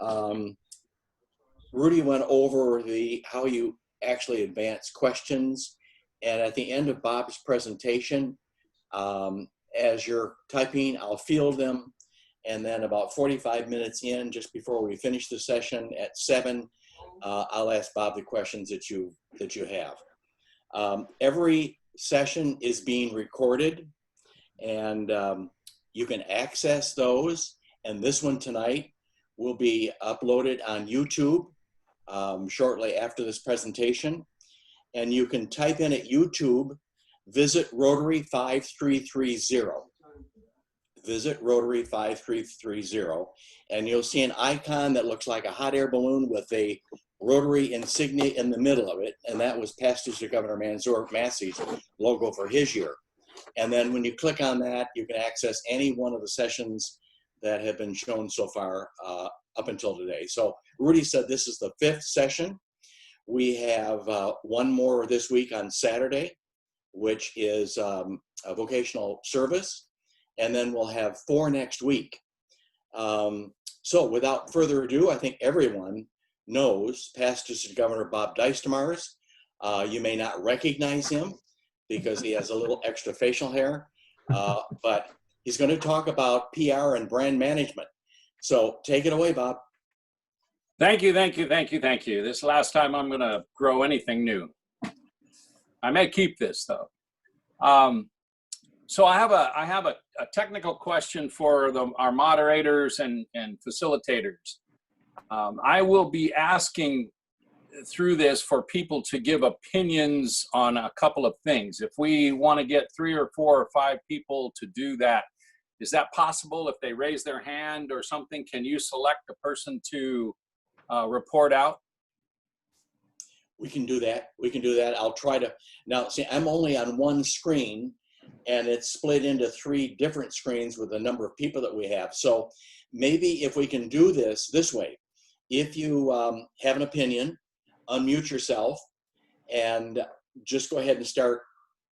Rudy went over how you actually advance questions. And at the end of Bob's presentation, as you're typing, I'll field them. And then about 45 minutes in, just before we finish the session at 7, I'll ask Bob the questions that you have. Every session is being recorded, and you can access those. And this one tonight will be uploaded on YouTube shortly after this presentation. And you can type in at YouTube, visit Rotary 5330. Visit Rotary 5330, and you'll see an icon that looks like a hot air balloon with a Rotary insignia in the middle of it, and that was past District Governor Mansour Massey's logo for his year. And then when you click on that, you can access any one of the sessions that have been shown so far up until today. So Rudy said this is the 5th session. We have one more this week on Saturday, which is a vocational service. And then we'll have 4 next week. So without further ado, I think everyone knows past District Governor Bob Dystemars. You may not recognize him because he has a little extra facial hair, but he's going to talk about PR and brand management. So take it away, Bob. Thank you, thank you, thank you, thank you. This is the last time I'm going to grow anything new. I may keep this though. So I have a technical question for our moderators and facilitators. I will be asking through this for people to give opinions on a couple of things. If we want to get 3 or 4 or 5 people to do that, is that possible? If they raise their hand or something, can you select a person to report out? We can do that. We can do that. I'll try to. Now, see, I'm only on one screen, and it's split into 3 different screens with the number of people that we have. So maybe if we can do this way, if you have an opinion, unmute yourself and just go ahead and start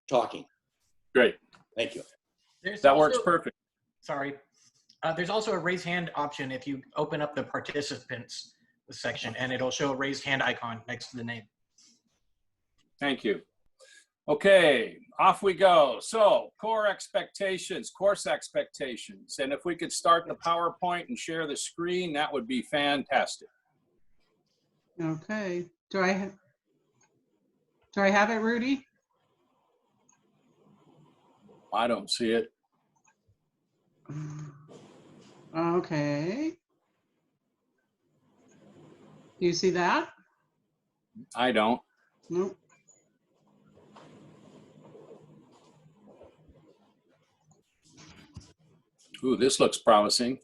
talking. Great. Thank you. That works perfect. Sorry. There's also a raise hand option if you open up the participants section, and it'll show a raised hand icon next to the name. Thank you. Okay, off we go. So, course expectations. And if we could start the PowerPoint and share the screen, that would be fantastic. Okay. Do I have it, Rudy? I don't see it. Okay. Do you see that? I don't. Nope. Ooh, this looks promising.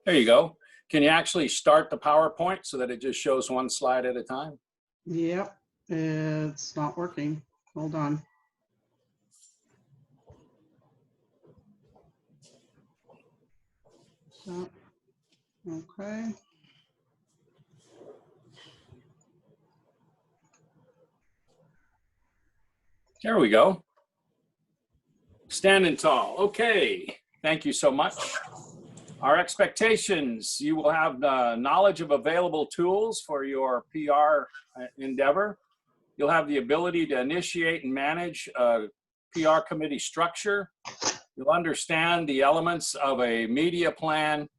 There you go. Can you actually start the PowerPoint so that it just shows one slide at a time? Yep, it's not working. Hold on. So, okay. There we go. Standing tall. Okay. Thank you so much. Our expectations, you will have the knowledge of available tools for your PR endeavor. You'll have the ability to initiate and manage a PR committee structure. You'll understand the elements of a media plan,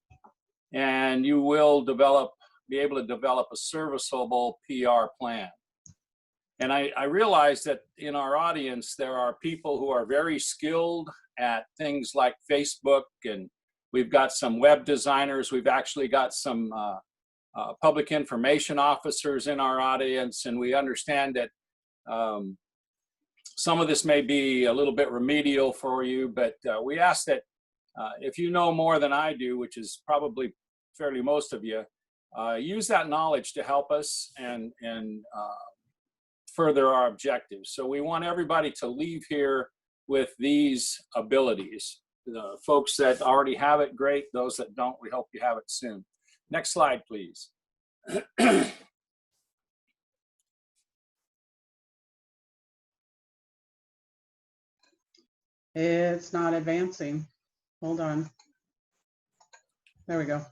and you will be able to develop a serviceable PR plan. And I realize that in our audience, there are people who are very skilled at things like Facebook, and we've got some web designers. We've actually got some public information officers in our audience, and we understand that some of this may be a little bit remedial for you, but we ask that if you know more than I do, which is probably fairly most of you, use that knowledge to help us and further our objectives. So we want everybody to leave here with these abilities. The folks that already have it, great. Those that don't, we hope you have it soon. Next slide, please. It's not advancing. Hold on. There we go.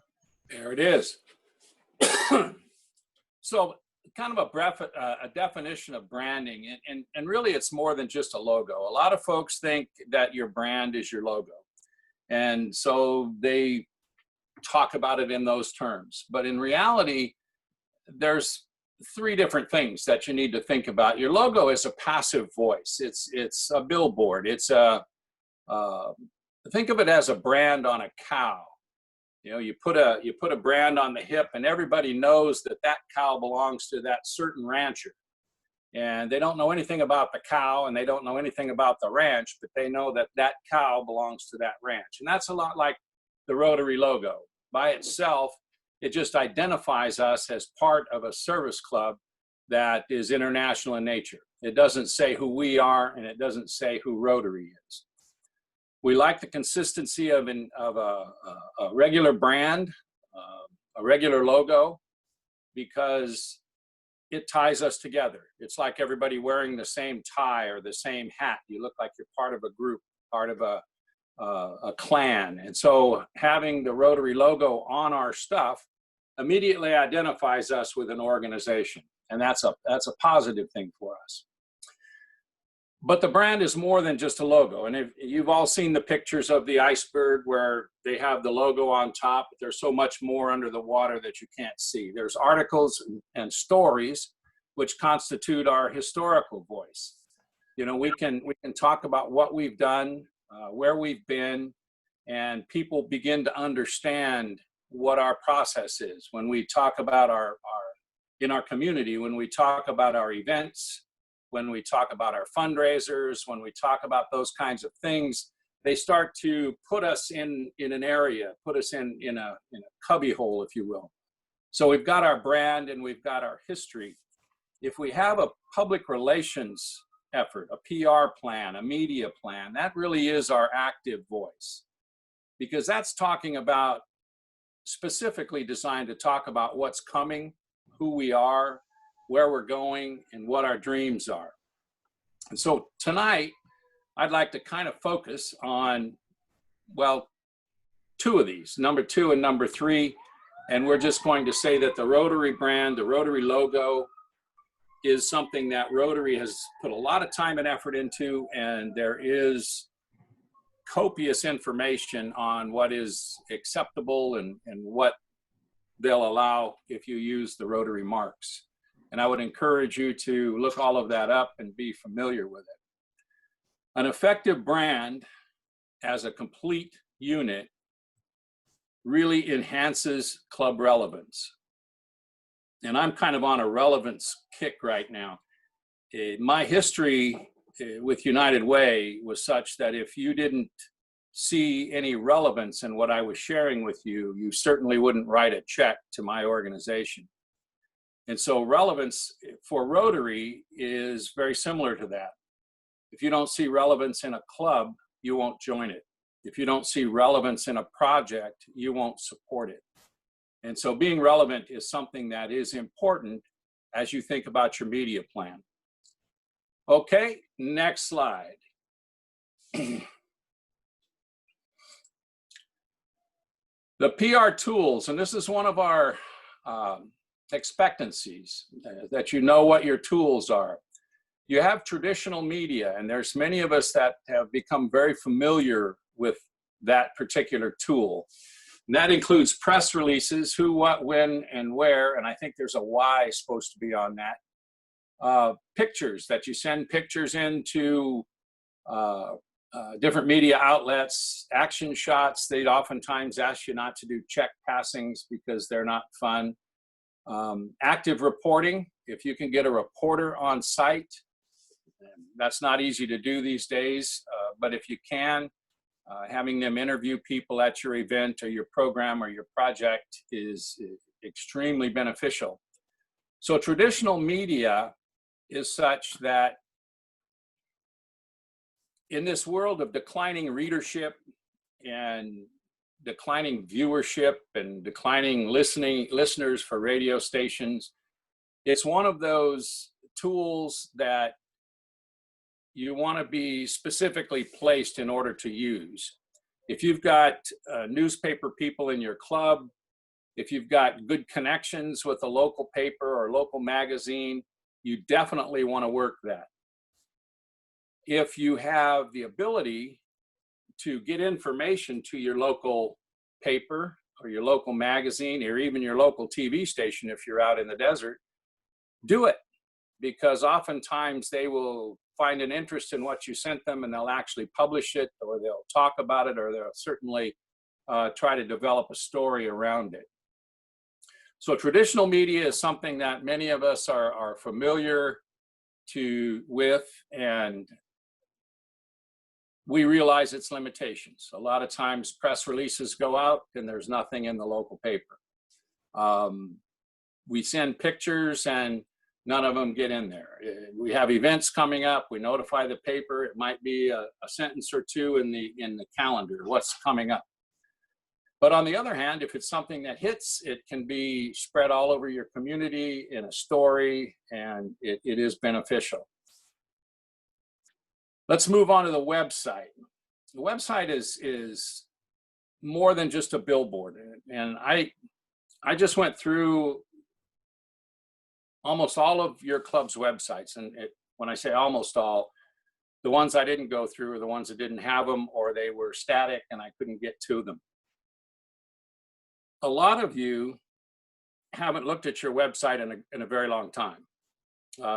There it is. So kind of a definition of branding, and really it's more than just a logo. A lot of folks think that your brand is your logo. And so they talk about it in those terms. But in reality, there's three different things that you need to think about. Your logo is a passive voice. It's a billboard. It's think of it as a brand on a cow. You know, you put a brand on the hip, and everybody knows that that cow belongs to that certain rancher. And they don't know anything about the cow, and they don't know anything about the ranch, but they know that that cow belongs to that ranch. And that's a lot like the Rotary logo. By itself, it just identifies us as part of a service club that is international in nature. It doesn't say who we are, and it doesn't say who Rotary is. We like the consistency of a regular brand, a regular logo, because it ties us together. It's like everybody wearing the same tie or the same hat. You look like you're part of a group, part of a clan. And so having the Rotary logo on our stuff immediately identifies us with an organization. And that's a positive thing for us. But the brand is more than just a logo. And if you've all seen the pictures of the iceberg where they have the logo on top, but there's so much more under the water that you can't see. There's articles and stories which constitute our historical voice. You know, we can talk about what we've done, where we've been, and people begin to understand what our process is. When we talk about in our community, when we talk about our events, when we talk about our fundraisers, when we talk about those kinds of things, they start to put us in an area, put us in a cubby hole, if you will. So we've got our brand and we've got our history. If we have a public relations effort, a PR plan, a media plan, that really is our active voice, because that's talking about, specifically designed to talk about what's coming, who we are, where we're going, and what our dreams are. And so tonight, I'd like to kind of focus on, well, two of these, number 2 and number 3. And we're just going to say that the Rotary brand, the Rotary logo, is something that Rotary has put a lot of time and effort into, and there is copious information on what is acceptable and what they'll allow if you use the Rotary marks. And I would encourage you to look all of that up and be familiar with it. An effective brand as a complete unit really enhances club relevance. And I'm kind of on a relevance kick right now. My history with United Way was such that if you didn't see any relevance in what I was sharing with you, you certainly wouldn't write a check to my organization. And so relevance for Rotary is very similar to that. If you don't see relevance in a club, you won't join it. If you don't see relevance in a project, you won't support it. And so being relevant is something that is important as you think about your media plan. Okay, next slide. The PR tools, and this is one of our expectancies, that you know what your tools are. You have traditional media, and there's many of us that have become very familiar with that particular tool. And that includes press releases, who, what, when, and where, and I think there's a Y supposed to be on that. Pictures, that you send pictures into different media outlets, action shots. They'd oftentimes ask you not to do check passings because they're not fun. Active reporting, if you can get a reporter on site, that's not easy to do these days, but if you can, having them interview people at your event or your program or your project is extremely beneficial. So traditional media is such that in this world of declining readership and declining viewership and declining listeners for radio stations, it's one of those tools that you want to be specifically placed in order to use. If you've got newspaper people in your club, If you've got good connections with a local paper or local magazine, you definitely want to work that. If you have the ability to get information to your local paper or your local magazine or even your local TV station if you're out in the desert, do it, because oftentimes they will find an interest in what you sent them and they'll actually publish it, or they'll talk about it, or they'll certainly try to develop a story around it. So traditional media is something that many of us are familiar with, and we realize its limitations. A lot of times press releases go out and there's nothing in the local paper. We send pictures and none of them get in there. We have events coming up, we notify the paper, it might be a sentence or two in the calendar, what's coming up. But on the other hand, if it's something that hits, it can be spread all over your community in a story, and it is beneficial. Let's move on to the website. The website is more than just a billboard. And I just went through almost all of your club's websites. And when I say almost all, the ones I didn't go through are the ones that didn't have them, or they were static and I couldn't get to them. A lot of you haven't looked at your website in a very long time.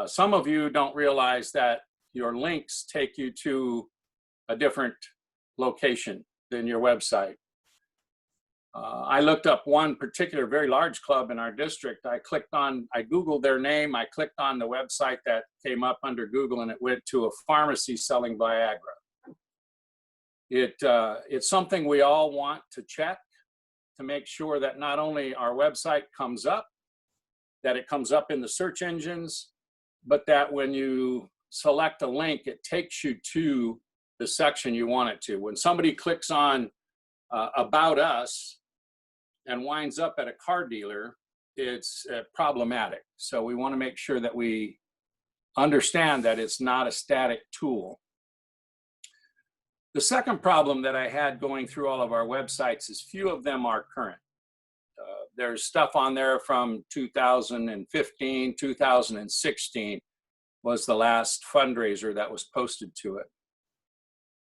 Some of you don't realize that your links take you to a different location than your website. I looked up one particular very large club in our district. I Googled their name, I clicked on the website that came up under Google, and it went to a pharmacy selling Viagra. It's something we all want to check to make sure that not only our website comes up, that it comes up in the search engines, but that when you select a link, it takes you to the section you want it to. When somebody clicks on About Us and winds up at a car dealer, it's problematic. So we want to make sure that we understand that it's not a static tool. The second problem that I had going through all of our websites is few of them are current. There's stuff on there from 2015, 2016 was the last fundraiser that was posted to it.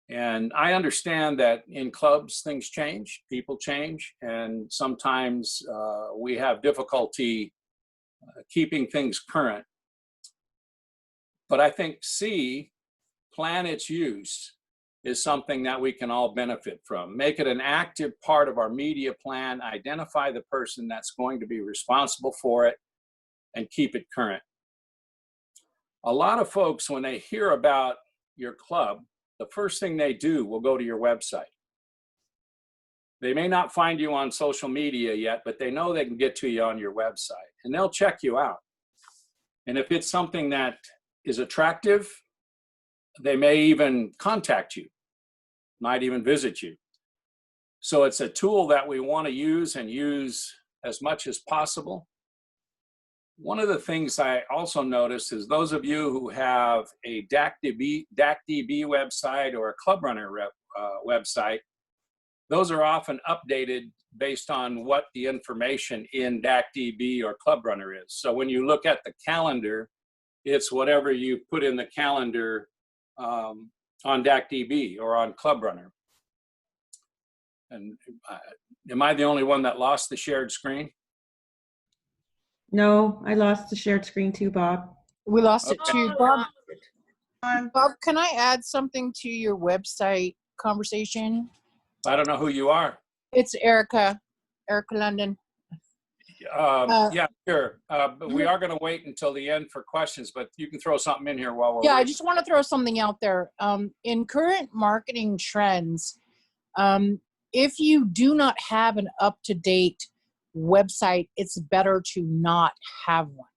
And I understand that in clubs, things change, people change, and sometimes we have difficulty keeping things current. But I think C, plan its use, is something that we can all benefit from. Make it an active part of our media plan, identify the person that's going to be responsible for it, and keep it current. A lot of folks, when they hear about your club, the first thing they do will go to your website. They may not find you on social media yet, but they know they can get to you on your website, and they'll check you out. And if it's something that is attractive, they may even contact you, might even visit you. So it's a tool that we want to use and use as much as possible. One of the things I also noticed is those of you who have a DACDB website or a Club Runner website, those are often updated based on what the information in DACDB or Club Runner is. So when you look at the calendar, it's whatever you put in the calendar on DACDB or on Club Runner. And am I the only one that lost the shared screen? No, I lost the shared screen too, Bob. We lost it too. Bob, Um, Bob, can I add something to your website conversation? I don't know who you are. It's Erica London. Yeah, sure. But we are going to wait until the end for questions, but you can throw something in here while we're Yeah, I waiting. just want to throw something out there. In current marketing trends, if you do not have an up-to-date website, it's better to not have one.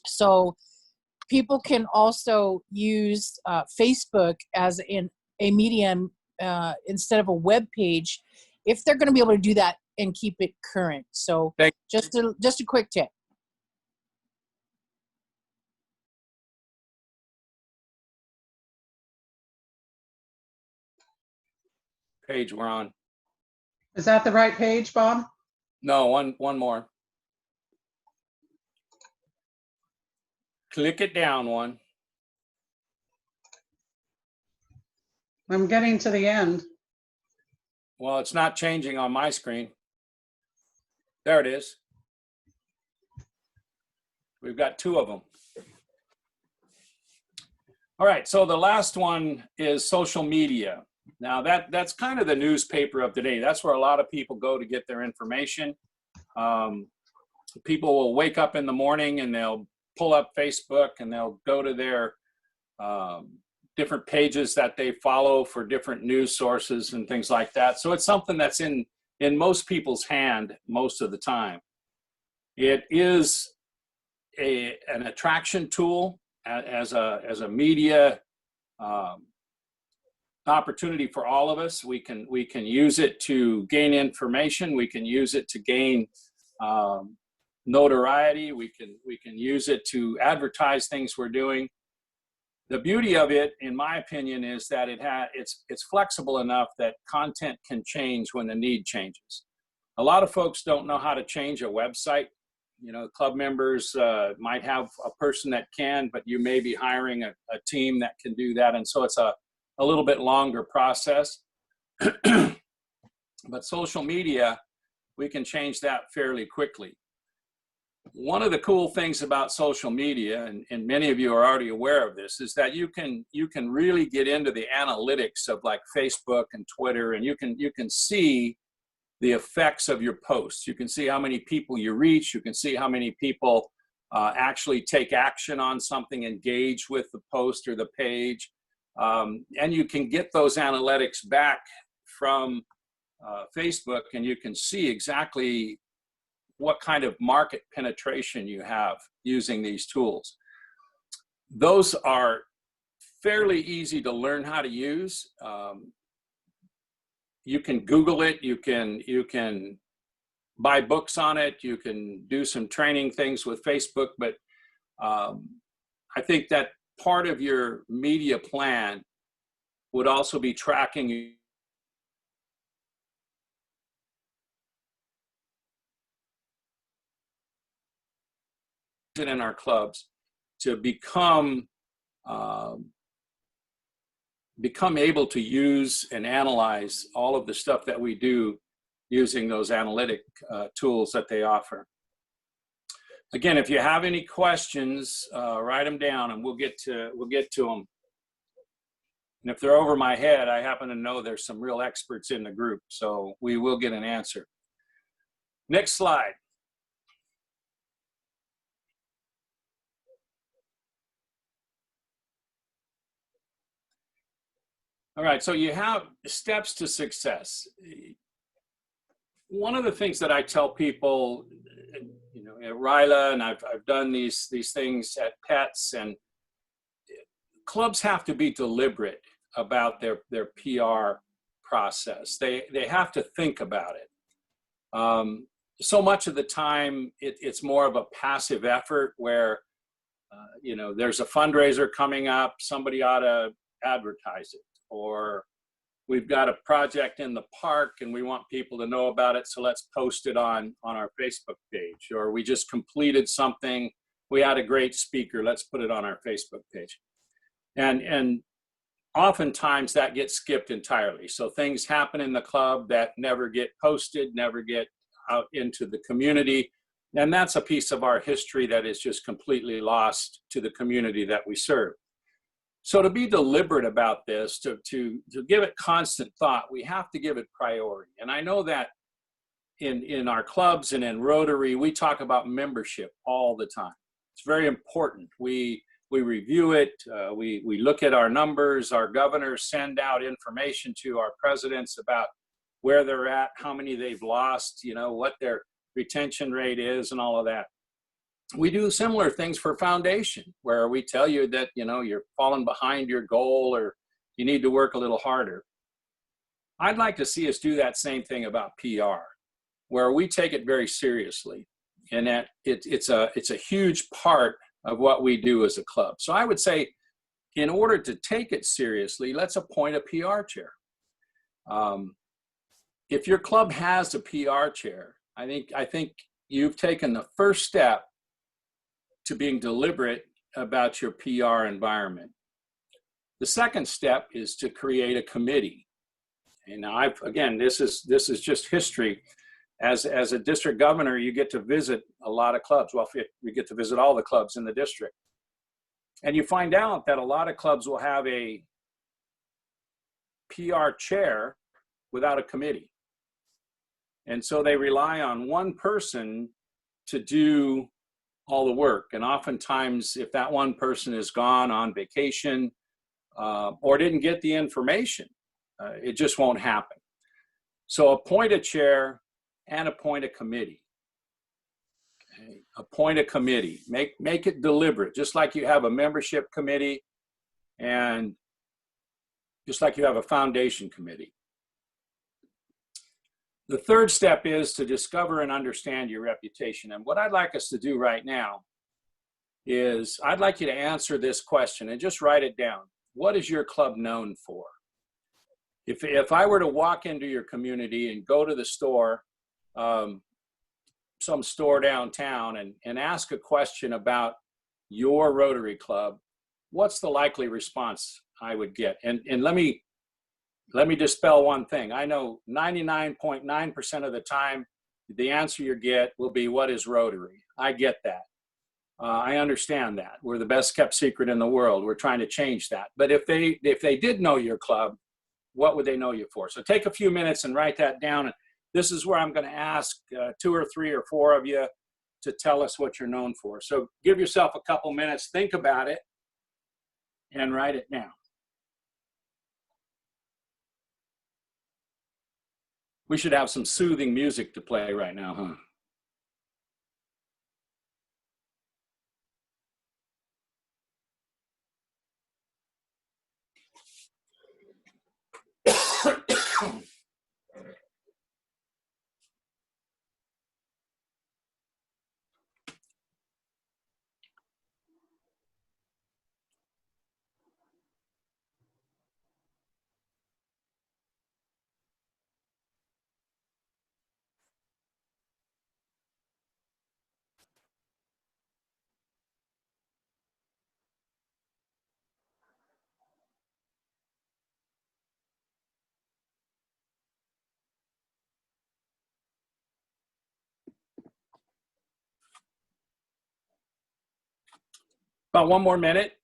So people can also use Facebook as a medium instead of a web page if they're going to be able to do that and keep it current. So just a quick tip. Page we're on. Is that the right page, Bob? No, one more. Click it down one. I'm getting to the end. Well, it's not changing on my screen. There it is. We've got 2 of them. All right, so the last one is social media. Now that's kind of the newspaper of today. That's where a lot of people go to get their information. People will wake up in the morning and they'll pull up Facebook and they'll go to their different pages that they follow for different news sources and things like that. So it's something that's in most people's hand most of the time. It is an attraction tool as a media opportunity for all of us. We can use it to gain information. We can use it to gain notoriety. We can use it to advertise things we're doing. The beauty of it, in my opinion, is that it's flexible enough that content can change when the need changes. A lot of folks don't know how to change a website. You know, club members might have a person that can, but you may be hiring a team that can do that. And so it's a little bit longer process. But social media, we can change that fairly quickly. One of the cool things about social media, and many of you are already aware of this, is that you can really get into the analytics of like Facebook and Twitter, and you can see the effects of your posts. You can see how many people you reach. You can see how many people actually take action on something, engage with the post or the page. And you can get those analytics back from Facebook, and you can see exactly what kind of market penetration you have using these tools. Those are fairly easy to learn how to use. You can Google it, you can buy books on it, you can do some training things with Facebook, but I think that part of your media plan would also be tracking in our clubs to become able to use and analyze all of the stuff that we do using those analytic tools that they offer. Again, if you have any questions, write them down and we'll get to them. And if they're over my head, I happen to know there's some real experts in the group, so we will get an answer. Next slide. All right, so you have steps to success. One of the things that I tell people, you know, at RILA, and I've done these things at PETS, and clubs have to be deliberate about their PR process. They have to think about it. So much of the time, it's more of a passive effort where, you know, there's a fundraiser coming up, somebody ought to advertise it. Or we've got a project in the park and we want people to know about it, so let's post it on our Facebook page. Or we just completed something, we had a great speaker, let's put it on our Facebook page. And oftentimes that gets skipped entirely. So things happen in the club that never get posted, never get out into the community. And that's a piece of our history that is just completely lost to the community that we serve. So to be deliberate about this, to give it constant thought, we have to give it priority. And I know that in our clubs and in Rotary, we talk about membership all the time. It's very important. We review it. We look at our numbers. Our governors send out information to our presidents about where they're at, how many they've lost, you know, what their retention rate is and all of that. We do similar things for foundation, where we tell you that, you know, you're falling behind your goal or you need to work a little harder. I'd like to see us do that same thing about PR, where we take it very seriously, and that it's a huge part of what we do as a club. So I would say, in order to take it seriously, let's appoint a PR chair. If your club has a PR chair, I think you've taken the first step to being deliberate about your PR environment. The second step is to create a committee. And again, this is just history. As a district governor, you get to visit a lot of clubs. Well, we get to visit all the clubs in the district. And you find out that a lot of clubs will have a PR chair without a committee. And so they rely on one person to do all the work. And oftentimes, if that one person is gone on vacation or didn't get the information, it just won't happen. So appoint a chair and appoint a committee. Okay. Appoint a committee. Make it deliberate, just like you have a membership committee and just like you have a foundation committee. The third step is to discover and understand your reputation. And what I'd like us to do right now is I'd like you to answer this question and just write it down. What is your club known for? If I were to walk into your community and go to the store, some store downtown, and ask a question about your Rotary Club, what's the likely response I would get? And let me dispel one thing. I know 99.9% of the time, the answer you get will be, what is Rotary? I get that. I understand that. We're the best kept secret in the world. We're trying to change that. But if they did know your club, what would they know you for? So take a few minutes and write that down. And this is where I'm going to ask 2 or 3 or 4 of you to tell us what you're known for. So give yourself a couple minutes, think about it, and write it down. We should have some soothing music to play right now, huh? About 1 more minute.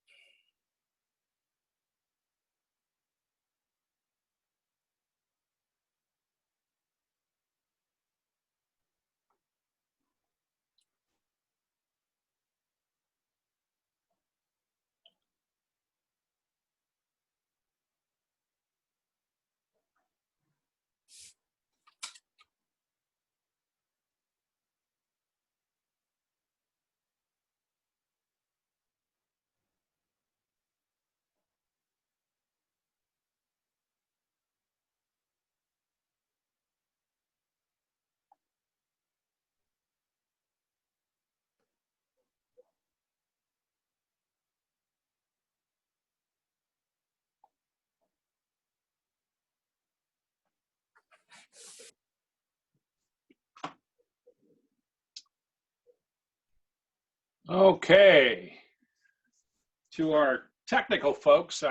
Okay. To our technical folks,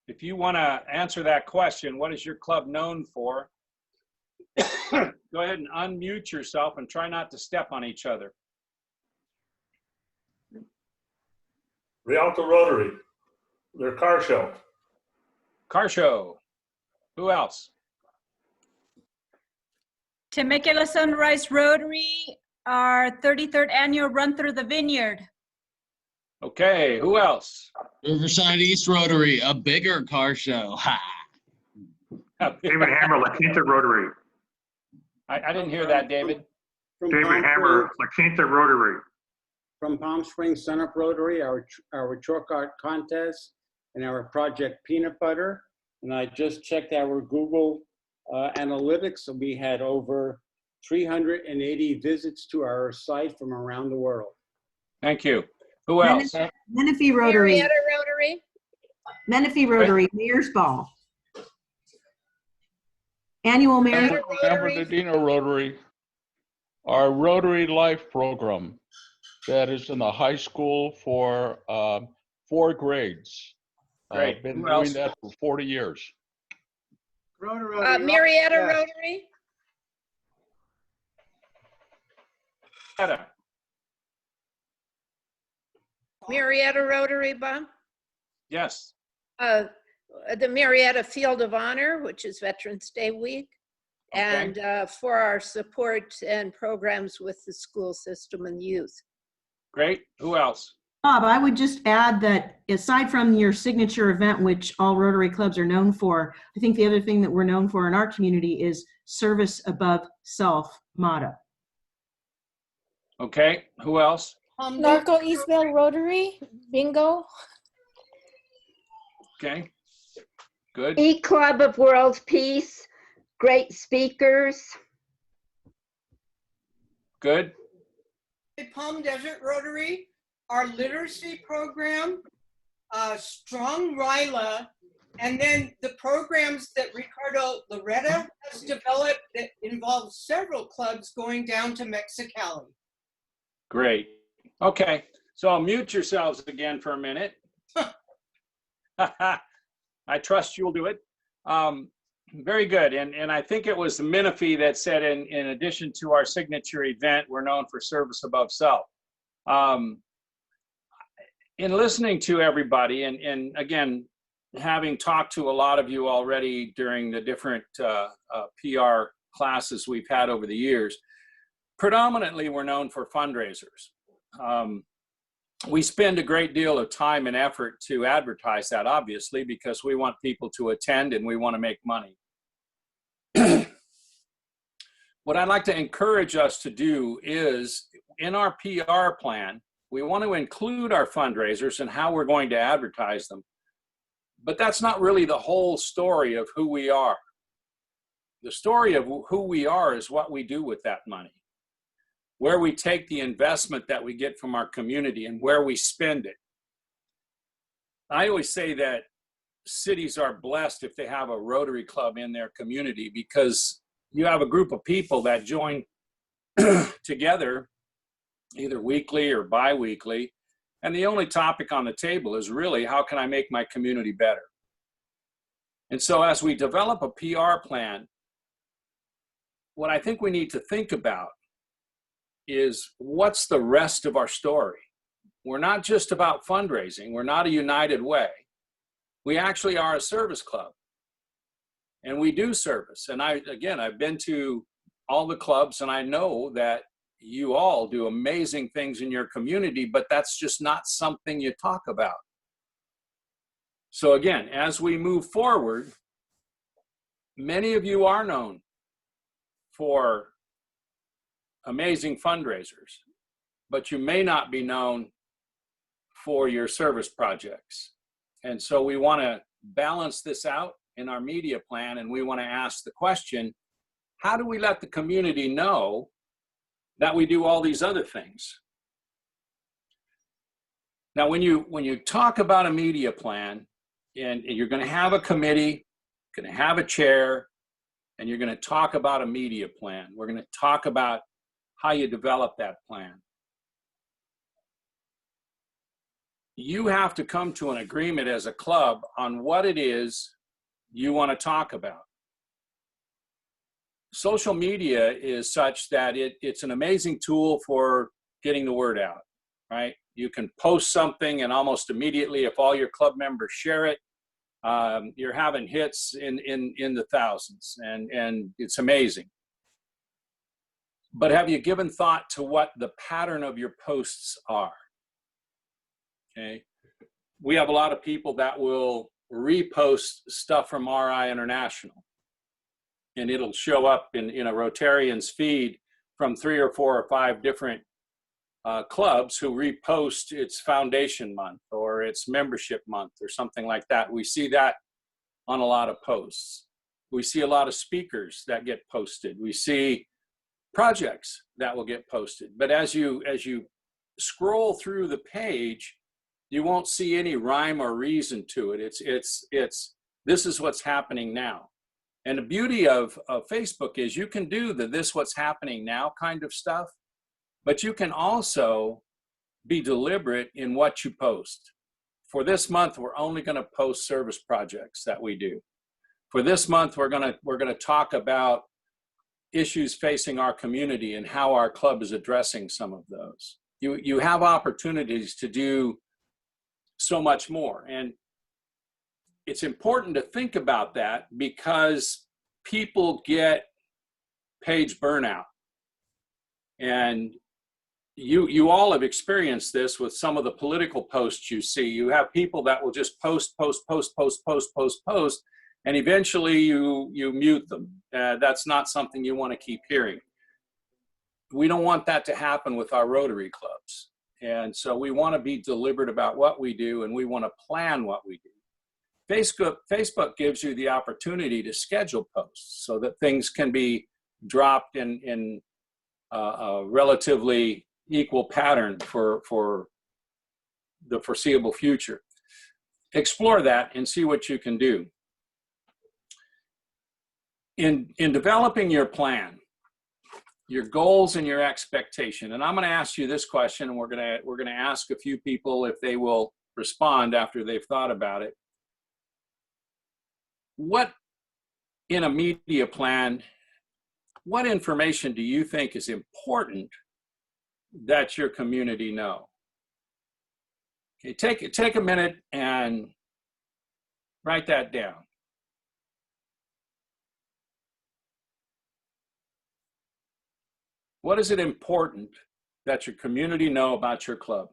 if you want to answer that question, what is your club known for? Go ahead and unmute yourself and try not to step on each other. Rialto Rotary, their car show. Car show. Who else? Temecula Sunrise Rotary, our 33rd annual Run Through the Vineyard. Okay, who else? Riverside East Rotary, a bigger car show. Ha! David Hammer, La Quinta Rotary. I didn't hear that, David. David Hammer, La Quinta Rotary. From Palm Springs Sunup Rotary, our chalk art contest, and our Project Peanut Butter. And I just checked our Google analytics, and we had over 380 visits to our site from around the world. Thank you. Who else? Menifee Rotary. Marietta Rotary. Menifee Rotary, Mayor's Ball. Annual Mayor's Rotary. Bernardino Rotary. our Rotary Life program that is in the high school for 4 grades. Great. I've been Who doing else? that for 40 years. Marietta Yes. Rotary. Heather. Marietta Rotary, Bob. Yes. The Marietta Field of Honor, which is Veterans Day week, Okay. and for our support and programs with the school system and youth. Great. Who else? Bob, I would just add that aside from your signature event, which all Rotary clubs are known for, I think the other thing that we're known for in our community is service above self motto. Okay. Who else? Narco Eastville Rotary, bingo. Okay. Good. E Club of World Peace, great speakers. Good. Palm Desert Rotary, our literacy program, Strong Ryla, and then the programs that Ricardo Loretta has developed that involve several clubs going down to Mexicali. Great. Okay. So mute yourselves again for a minute. I trust you'll do it. Very good. And I think it was Menifee that said, in addition to our signature event, we're known for service above self. In listening to everybody, and again, having talked to a lot of you already during the different PR classes we've had over the years, predominantly we're known for fundraisers. We spend a great deal of time and effort to advertise that, obviously, because we want people to attend and we want to make money. What I'd like to encourage us to do is, in our PR plan, we want to include our fundraisers and how we're going to advertise them. But that's not really the whole story of who we are. The story of who we are is what we do with that money, where we take the investment that we get from our community and where we spend it. I always say that cities are blessed if they have a Rotary Club in their community, because you have a group of people that join together either weekly or bi-weekly, and the only topic on the table is really, how can I make my community better? And so as we develop a PR plan, what I think we need to think about is, what's the rest of our story? We're not just about fundraising. We're not a United Way. We actually are a service club, and we do service. And I've been to all the clubs, and I know that you all do amazing things in your community, but that's just not something you talk about. So again, as we move forward, many of you are known for amazing fundraisers, but you may not be known for your service projects. And so we want to balance this out in our media plan, and we want to ask the question, how do we let the community know that we do all these other things? Now, when you talk about a media plan, and you're going to have a committee, going to have a chair, and you're going to talk about a media plan. We're going to talk about how you develop that plan. You have to come to an agreement as a club on what it is you want to talk about. Social media is such that it's an amazing tool for getting the word out, right? You can post something, and almost immediately, if all your club members share it, you're having hits in the thousands, and it's amazing. But have you given thought to what the pattern of your posts are? Okay. We have a lot of people that will repost stuff from RI International, and it'll show up in a Rotarian's feed from 3 or 4 or 5 different clubs who repost its foundation month or its membership month or something like that. We see that on a lot of posts. We see a lot of speakers that get posted. We see projects that will get posted. But as you scroll through the page, you won't see any rhyme or reason to it. It's this is what's happening now. And the beauty of Facebook is you can do the this what's happening now kind of stuff, but you can also be deliberate in what you post. For this month, we're only going to post service projects that we do. For this month, we're going to talk about issues facing our community and how our club is addressing some of those. You have opportunities to do so much more. And it's important to think about that because people get page burnout. And you all have experienced this with some of the political posts you see. You have people that will just post, and eventually you mute them. That's not something you want to keep hearing. We don't want that to happen with our Rotary clubs. And so we want to be deliberate about what we do, and we want to plan what we do. Facebook gives you the opportunity to schedule posts so that things can be dropped in a relatively equal pattern for the foreseeable future. Explore that and see what you can do. In developing your plan, your goals and your expectation, and I'm going to ask you this question, and we're going to ask a few people if they will respond after they've thought about it. What, in a media plan, what information do you think is important that your community know? Okay, take a minute and write that down. What is it important that your community know about your club?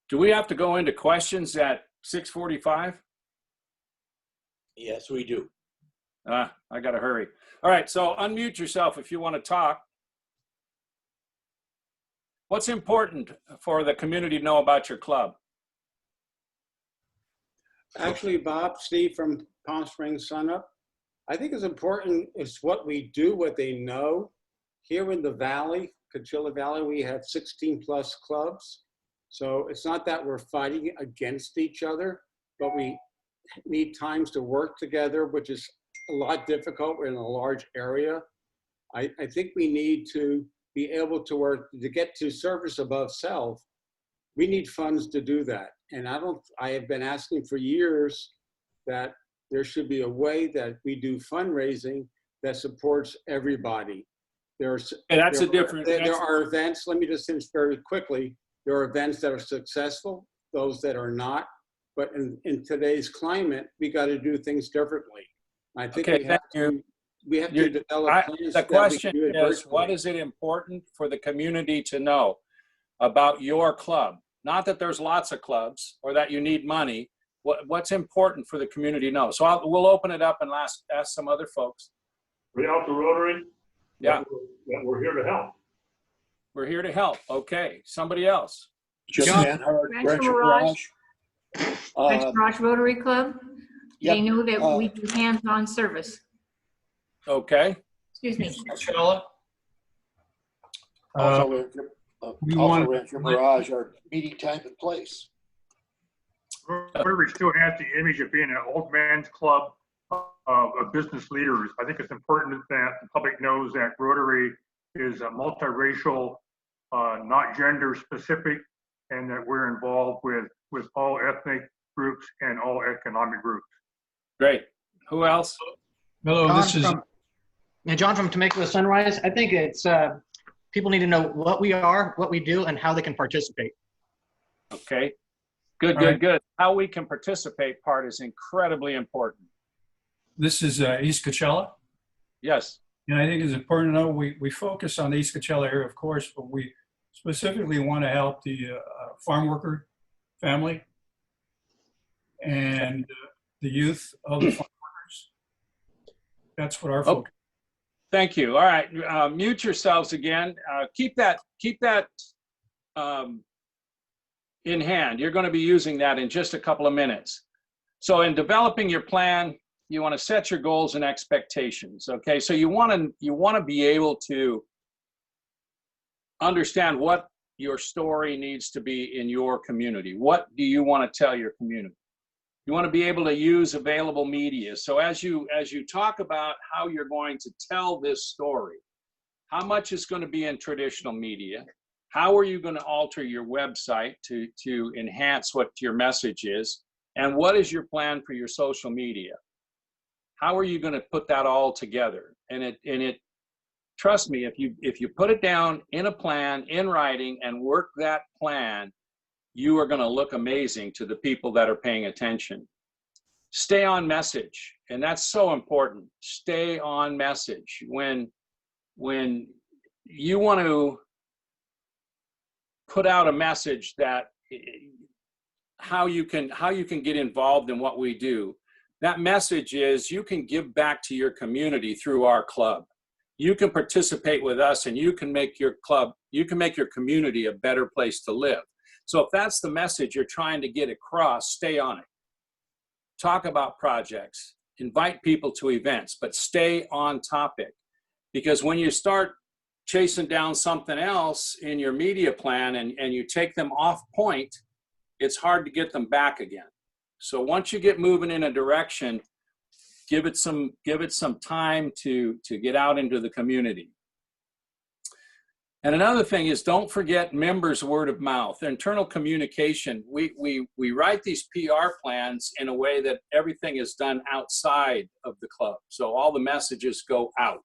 Do we have to go into questions at 6:45? Yes, we do. I got to hurry. All right, so unmute yourself if you want to talk. What's important for the community to know about your club? Actually, Bob, Steve from Palm Springs Sunup, I think it's important is what we do, what they know. Here in the Valley, Coachella Valley, we have 16 plus clubs. So it's not that we're fighting against each other, but we need times to work together, which is a lot difficult. We're in a large area. I think we need to be able to work to get to service above self. We need funds to do that. And I have been asking for years that there should be a way that we do fundraising that supports everybody. There are events, let me just finish very quickly. There are events that are successful, those that are not. But in today's climate, we got to do things differently. I think we have to develop plans. The question is, what is it important for the community to know about your club? Not that there's lots of clubs or that you need money. What's important for the community to know? So we'll open it up and ask some other folks. We're out to Rotary. Yeah. We're here to help. We're here to help. Okay. Somebody else. Rancho Mirage Rotary Club. Yep. They know that we do hands-on service. Okay. Excuse me. Also, Mirage, our meeting time and place. Rotary still has the image of being an old man's club of business leaders. I think it's important that the public knows that Rotary is a multiracial, not gender specific, and that we're involved with all ethnic groups and all economic groups. Great. Who else? Hello, John from Temecula Sunrise. I think it's people need to know what we are, what we do, and how they can participate. Okay. Good. How we can participate part is incredibly important. This is East Coachella. Yes. And I think it's important to know we focus on the East Coachella area, of course, but we specifically want to help the farm worker family and the youth of the farm workers. That's what our focus. Thank you. All right, mute yourselves again. Keep that in hand. You're going to be using that in just a couple of minutes. So in developing your plan, you want to set your goals and expectations. Okay, so you want to be able to understand what your story needs to be in your community. What do you want to tell your community? You want to be able to use available media. So as you talk about how you're going to tell this story, how much is going to be in traditional media? How are you going to alter your website to enhance what your message is? And what is your plan for your social media? How are you going to put that all together? And trust me, if you put it down in a plan, in writing, and work that plan, you are going to look amazing to the people that are paying attention. Stay on message, and that's so important. Stay on message. When you want to put out a message that how you can get involved in what we do, that message is you can give back to your community through our club. You can participate with us, and you can make your community a better place to live. So if that's the message you're trying to get across, stay on it. Talk about projects, invite people to events, but stay on topic. Because when you start chasing down something else in your media plan and you take them off point, it's hard to get them back again. So once you get moving in a direction, give it some time to get out into the community. And another thing is, don't forget members' word of mouth, internal communication. We write these PR plans in a way that everything is done outside of the club. So all the messages go out.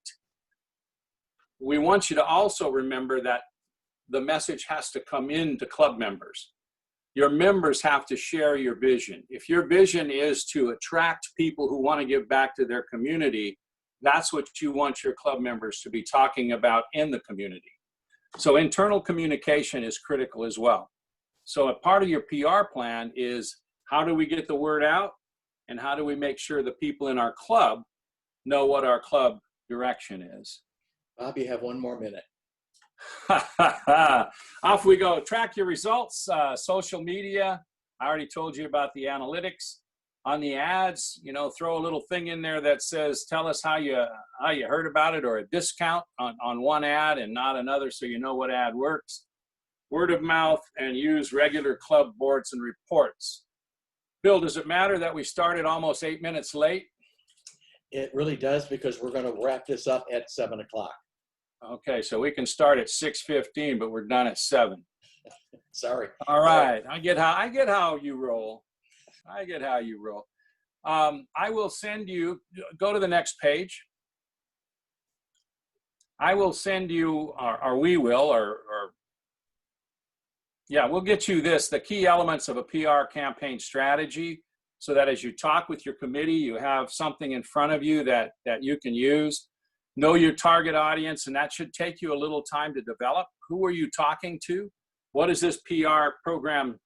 We want you to also remember that the message has to come in to club members. Your members have to share your vision. If your vision is to attract people who want to give back to their community, that's what you want your club members to be talking about in the community. So internal communication is critical as well. So a part of your PR plan is, how do we get the word out? And how do we make sure the people in our club know what our club direction is? Bob, you have one more minute. Off we go. Track your results. Social media. I already told you about the analytics. On the ads, throw a little thing in there that says, tell us how you heard about it, or a discount on one ad and not another, so you know what ad works. Word of mouth, and use regular club boards and reports. Bill, does it matter that we started almost 8 minutes late? It really does, because we're going to wrap this up at 7 o'clock. Okay, so we can start at 6:15, but we're done at 7. Sorry. All right, I get how you roll. I get how you roll. I will send you, go to the next page. I will send you, or we will, we'll get you this, the key elements of a PR campaign strategy, so that as you talk with your committee, you have something in front of you that you can use. Know your target audience, and that should take you a little time to develop. Who are you talking to? What is this PR program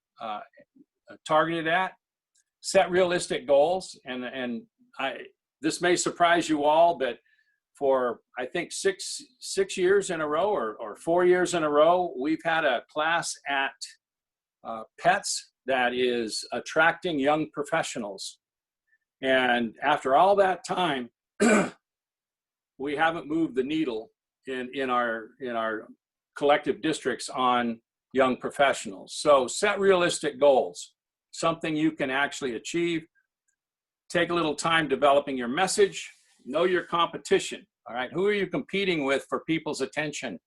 targeted at? Set realistic goals, and this may surprise you all, but for I think six years in a row, or 4 years in a row, we've had a class at PETS that is attracting young professionals. And after all that time, we haven't moved the needle in our collective districts on young professionals. So set realistic goals, something you can actually achieve. Take a little time developing your message. Know your competition. All right, who are you competing with for people's attention?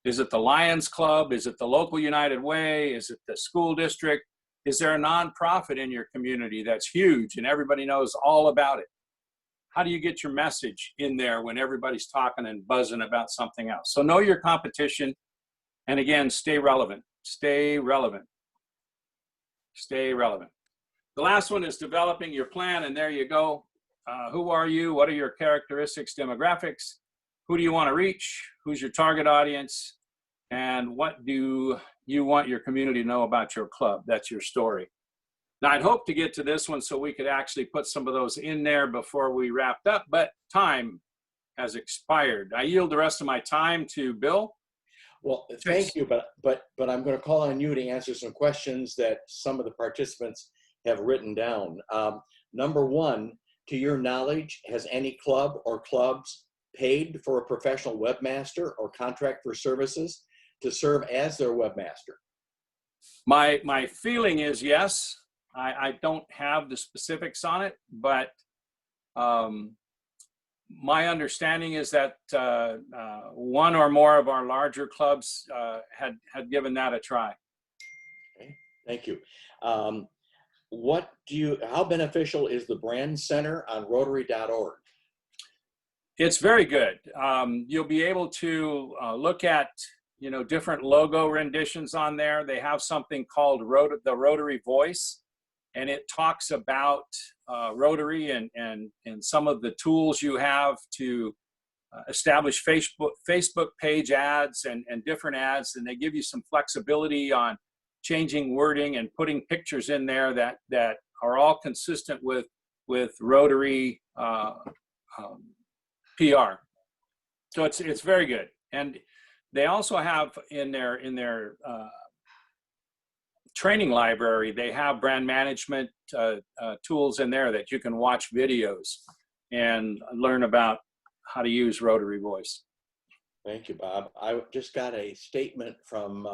Is it the Lions Club? Is it the local United Way? Is it the school district? Is there a nonprofit in your community that's huge and everybody knows all about it? How do you get your message in there when everybody's talking and buzzing about something else? So know your competition, and again, stay relevant. Stay relevant. Stay relevant. The last one is developing your plan, and there you go. Who are you? What are your characteristics, demographics? Who do you want to reach? Who's your target audience? And what do you want your community to know about your club? That's your story. Now, I'd hope to get to this one so we could actually put some of those in there before we wrapped up, but time has expired. I yield the rest of my time to Bill. Well, thank you, but I'm going to call on you to answer some questions that some of the participants have written down. Number one, to your knowledge, has any club or clubs paid for a professional webmaster or contract for services to serve as their webmaster? My feeling is yes. I don't have the specifics on it, but my understanding is that one or more of our larger clubs had given that a try. Okay, thank you. How beneficial is the brand center on Rotary.org? It's very good. You'll be able to look at different logo renditions on there. They have something called the Rotary Voice, and it talks about Rotary and some of the tools you have to establish Facebook page ads and different ads, and they give you some flexibility on changing wording and putting pictures in there that are all consistent with Rotary PR. So it's very good. And they also have in their training library, they have brand management tools in there that you can watch videos and learn about how to use Rotary Voice. Thank you, Bob. I just got a statement from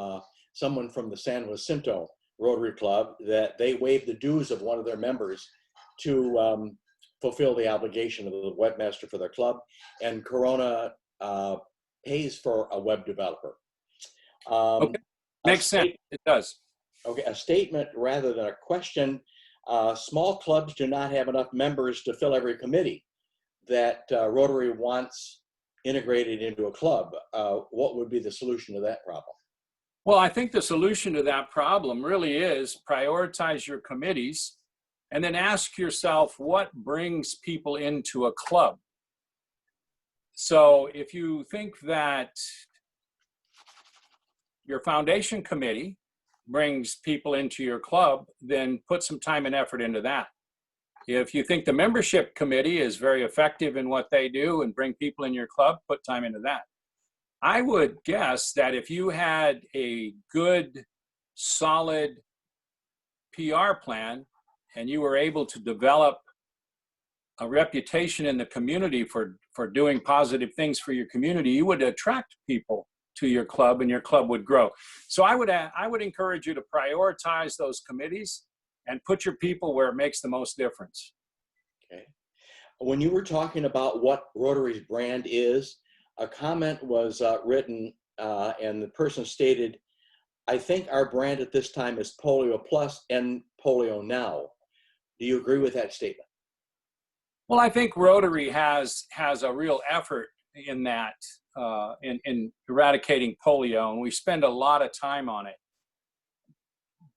someone from the San Jacinto Rotary Club that they waived the dues of one of their members to fulfill the obligation of the webmaster for their club, and Corona pays for a web developer. Okay. Makes sense. It does. Okay, a statement rather than a question. Small clubs do not have enough members to fill every committee that Rotary wants integrated into a club. What would be the solution to that problem? Well, I think the solution to that problem really is prioritize your committees and then ask yourself what brings people into a club. So if you think that your foundation committee brings people into your club, then put some time and effort into that. If you think the membership committee is very effective in what they do and bring people in your club, put time into that. I would guess that if you had a good, solid PR plan and you were able to develop a reputation in the community for doing positive things for your community, you would attract people to your club and your club would grow. So I would encourage you to prioritize those committees and put your people where it makes the most difference. Okay. When you were talking about what Rotary's brand is, a comment was written and the person stated, "I think our brand at this time is Polio Plus and Polio Now." Do you agree with that statement? Well, I think Rotary has a real effort in that, in eradicating polio, and we spend a lot of time on it.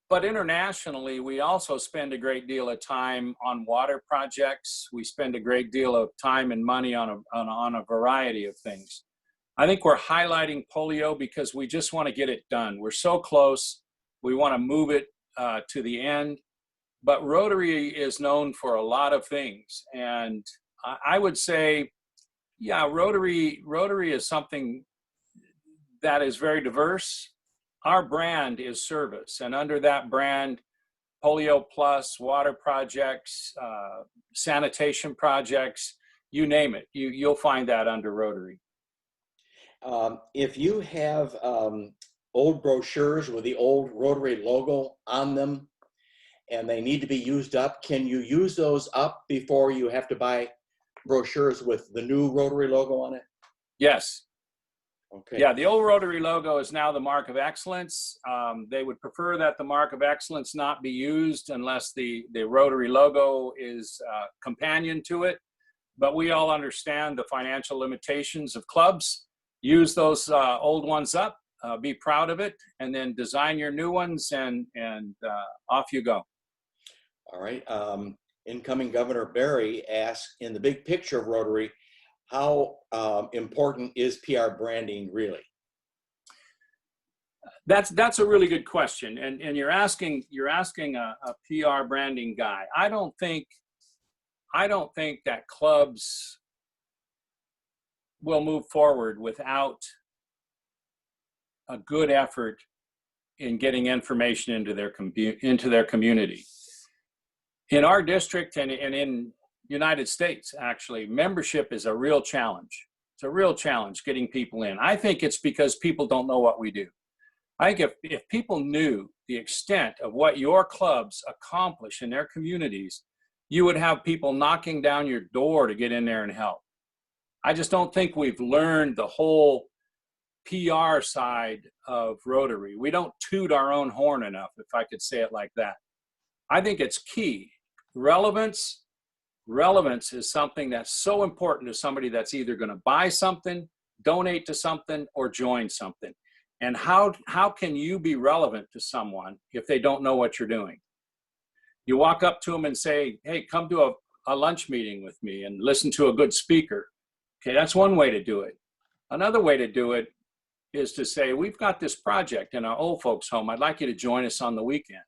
But internationally, we also spend a great deal of time on water projects. We spend a great deal of time and money on a variety of things. I think we're highlighting polio because we just want to get it done. We're so close. We want to move it to the end. But Rotary is known for a lot of things. And I would say, yeah, Rotary is something that is very diverse. Our brand is service. And under that brand, Polio Plus, water projects, sanitation projects, you name it. You'll find that under Rotary. If you have old brochures with the old Rotary logo on them and they need to be used up, can you use those up before you have to buy brochures with the new Rotary logo on it? Yes. Okay. Yeah, the old Rotary logo is now the mark of excellence. They would prefer that the mark of excellence not be used unless the Rotary logo is companion to it. But we all understand the financial limitations of clubs. Use those old ones up, be proud of it, and then design your new ones and off you go. All right. Incoming Governor Barry asked, in the big picture of Rotary, how important is PR branding really? That's a really good question, and you're asking a PR branding guy. I don't think that clubs will move forward without a good effort in getting information into their community. In our district and in United States, actually, membership is a real challenge. It's a real challenge getting people in. I think it's because people don't know what we do. I think if people knew the extent of what your clubs accomplish in their communities, you would have people knocking down your door to get in there and help. I just don't think we've learned the whole PR side of Rotary. We don't toot our own horn enough, if I could say it like that. I think it's key. Relevance is something that's so important to somebody that's either going to buy something, donate to something, or join something. And how can you be relevant to someone if they don't know what you're doing? You walk up to them and say, hey, come to a lunch meeting with me and listen to a good speaker. Okay, that's one way to do it. Another way to do it is to say, we've got this project in our old folks' home. I'd like you to join us on the weekend.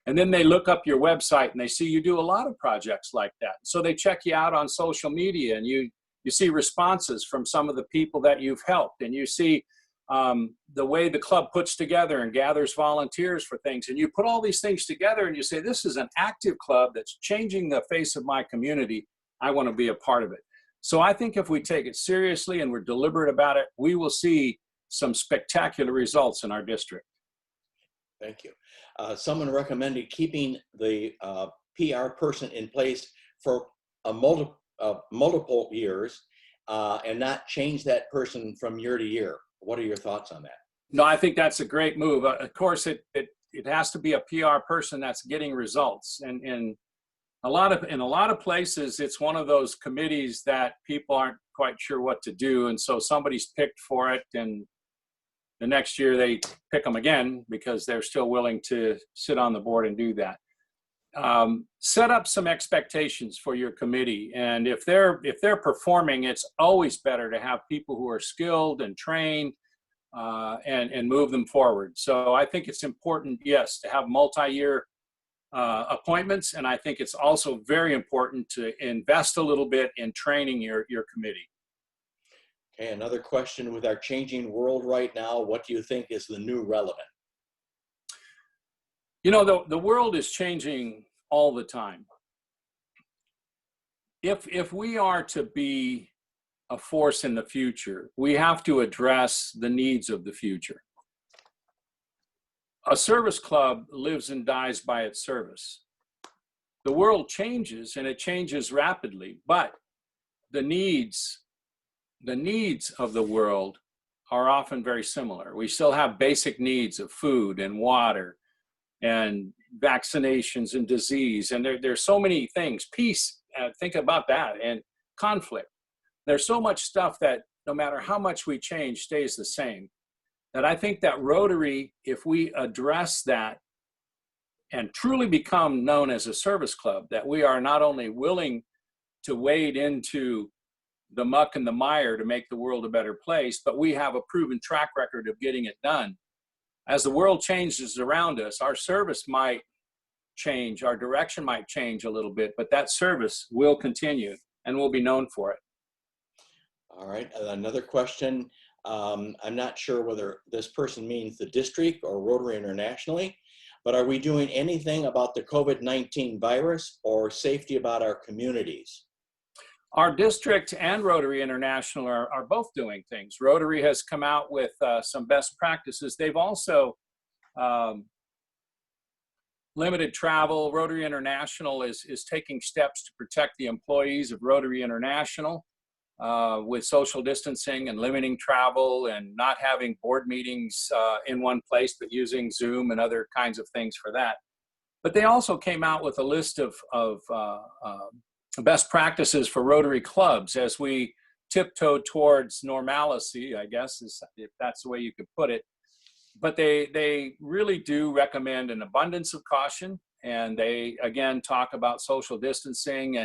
And then they look up your website and they see you do a lot of projects like that. So they check you out on social media, and you see responses from some of the people that you've helped, and you see the way the club puts together and gathers volunteers for things. And you put all these things together and you say, this is an active club that's changing the face of my community. I want to be a part of it. So I think if we take it seriously and we're deliberate about it, we will see some spectacular results in our district. Thank you. Someone recommended keeping the PR person in place for multiple years and not change that person from year to year. What are your thoughts on that? No, I think that's a great move. Of course, it has to be a PR person that's getting results. And in a lot of places, it's one of those committees that people aren't quite sure what to do. And so somebody's picked for it, and the next year they pick them again because they're still willing to sit on the board and do that. Set up some expectations for your committee, and if they're performing, it's always better to have people who are skilled and trained and move them forward. So I think it's important, yes, to have multi-year appointments, and I think it's also very important to invest a little bit in training your committee. Okay, another question. With our changing world right now, what do you think is the new relevant? You know, the world is changing all the time. If we are to be a force in the future, we have to address the needs of the future. A service club lives and dies by its service. The world changes, and it changes rapidly, but the needs of the world are often very similar. We still have basic needs of food and water and vaccinations and disease. And there's so many things. Peace, think about that, and conflict. There's so much stuff that no matter how much we change stays the same. That I think that Rotary, if we address that and truly become known as a service club, that we are not only willing to wade into the muck and the mire to make the world a better place, but we have a proven track record of getting it done. As the world changes around us, our service might change, our direction might change a little bit, but that service will continue and we'll be known for it. All right, another question. I'm not sure whether this person means the district or Rotary internationally, but are we doing anything about the COVID-19 virus or safety about our communities? Our district and Rotary International are both doing things. Rotary has come out with some best practices. They've also limited travel. Rotary International is taking steps to protect the employees of Rotary International with social distancing and limiting travel and not having board meetings in one place, but using Zoom and other kinds of things for that. But they also came out with a list of best practices for Rotary clubs as we tiptoe towards normalcy, I guess, if that's the way you could put it. But they really do recommend an abundance of caution, and they again talk about social distancing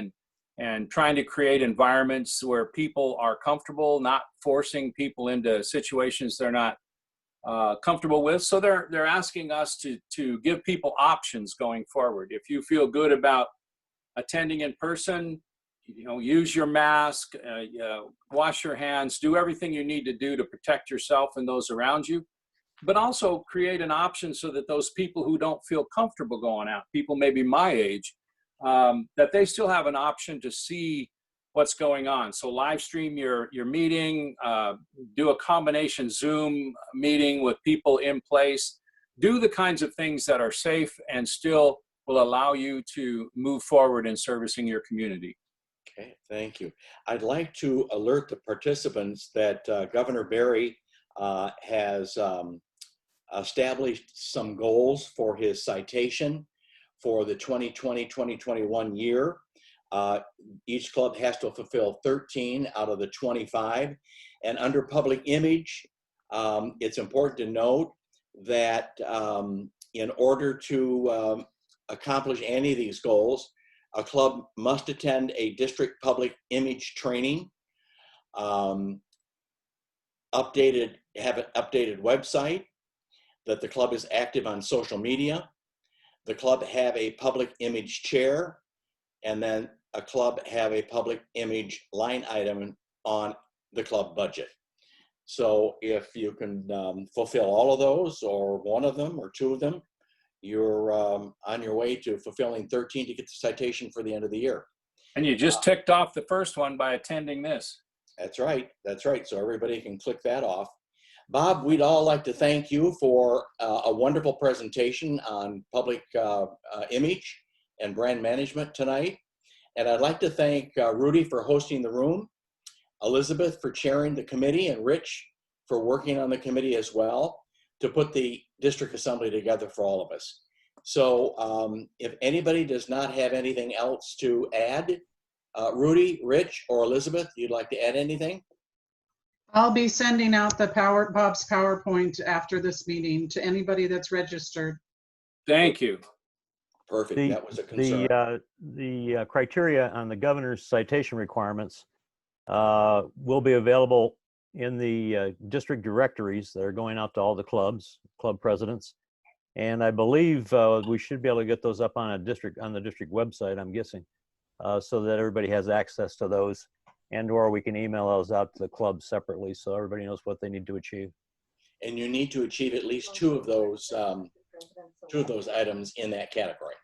and trying to create environments where people are comfortable, not forcing people into situations they're not comfortable with. So they're asking us to give people options going forward. If you feel good about attending in person, use your mask, wash your hands, do everything you need to do to protect yourself and those around you, but also create an option so that those people who don't feel comfortable going out, people maybe my age, that they still have an option to see what's going on. So live stream your meeting, do a combination Zoom meeting with people in place, do the kinds of things that are safe and still will allow you to move forward in servicing your community. Okay, thank you. I'd like to alert the participants that Governor Berry has established some goals for his citation for the 2020-2021 year. Each club has to fulfill 13 out of the 25. And under public image, it's important to note that in order to accomplish any of these goals, a club must attend a district public image training, have an updated website, that the club is active on social media, the club have a public image chair, and then a club have a public image line item on the club budget. So if you can fulfill all of those, or one of them, or two of them, you're on your way to fulfilling 13 to get the citation for the end of the year. And you just ticked off the first one by attending this. That's right. That's right. So everybody can click that off. Bob, we'd all like to thank you for a wonderful presentation on public image and brand management tonight. And I'd like to thank Rudy for hosting the room, Elizabeth for chairing the committee, and Rich for working on the committee as well to put the district assembly together for all of us. So if anybody does not have anything else to add, Rudy, Rich, or Elizabeth, you'd like to add anything? I'll be sending out the Bob's PowerPoint after this meeting to anybody that's registered. Thank you. Perfect. That was a concern. The criteria on the governor's citation requirements will be available in the district directories that are going out to all the clubs, club presidents. And I believe we should be able to get those up on the district website, I'm guessing, so that everybody has access to those, and or we can email those out to the clubs separately so everybody knows what they need to achieve. And you need to achieve at least two of those items in that category.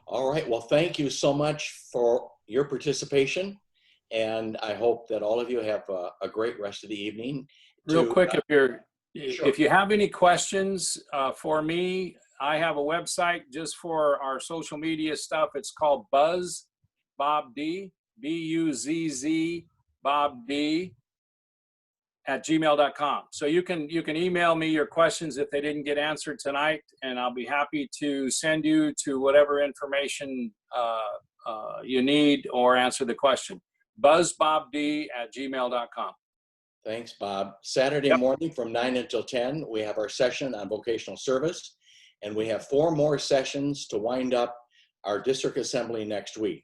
All right, well, thank you so much for your participation. And I hope that all of you have a great rest of the evening. Real quick, if you have any questions for me, I have a website just for our social media stuff. It's called Buzz Bob D, BUZZ Bob D @gmail.com. So you can email me your questions if they didn't get answered tonight, and I'll be happy to send you to whatever information you need or answer the question. BuzzBobD@gmail.com. Thanks, Bob. Saturday morning from 9 until 10, we have our session on vocational service, and we have 4 more sessions to wind up our district assembly next week.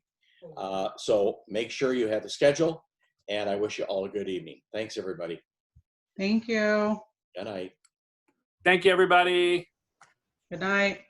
So make sure you have the schedule, and I wish you all a good evening. Thanks, everybody. Thank you. Good night. Thank you, everybody. Good night.